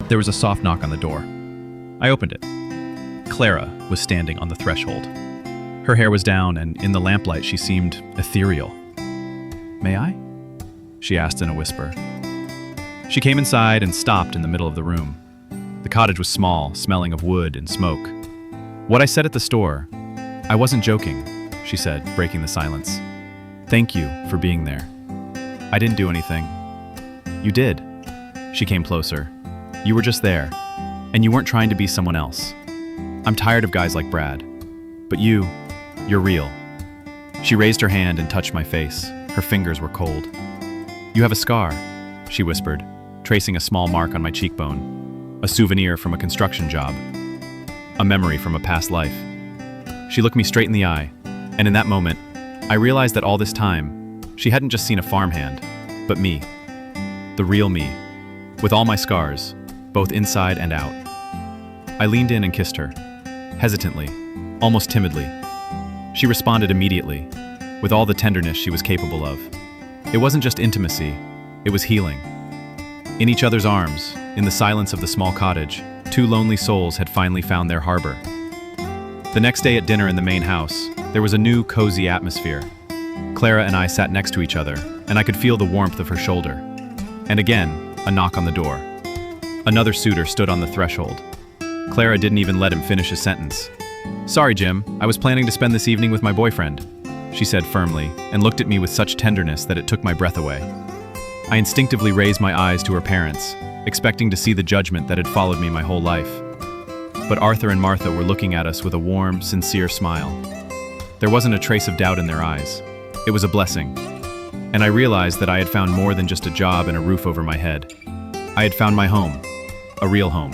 There was a soft knock on the door. I opened it. Clara was standing on the threshold. Her hair was down, and in the lamplight she seemed ethereal. "May I?" she asked in a whisper. She came inside and stopped in the middle of the room. The cottage was small, smelling of wood and smoke. "What I said at the store, I wasn't joking," she said, breaking the silence. "Thank you for being there. I didn't do anything." "You did." She came closer. "You were just there, and you weren't trying to be someone else. I'm tired of guys like Brad. But you're real." She raised her hand and touched my face. Her fingers were cold. "You have a scar," she whispered, tracing a small mark on my cheekbone. A souvenir from a construction job. A memory from a past life. She looked me straight in the eye, and in that moment, I realized that all this time, she hadn't just seen a farmhand, but me. The real me, with all my scars, both inside and out. I leaned in and kissed her, hesitantly, almost timidly. She responded immediately, with all the tenderness she was capable of. It wasn't just intimacy, it was healing. In each other's arms, in the silence of the small cottage, two lonely souls had finally found their harbor. The next day at dinner in the main house, there was a new, cozy atmosphere. Clara and I sat next to each other, and I could feel the warmth of her shoulder. And again, a knock on the door. Another suitor stood on the threshold. Clara didn't even let him finish his sentence. "Sorry, Jim, I was planning to spend this evening with my boyfriend," she said firmly, and looked at me with such tenderness that it took my breath away. I instinctively raised my eyes to her parents, expecting to see the judgment that had followed me my whole life. But Arthur and Martha were looking at us with a warm, sincere smile. There wasn't a trace of doubt in their eyes. It was a blessing. And I realized that I had found more than just a job and a roof over my head. I had found my home, a real home.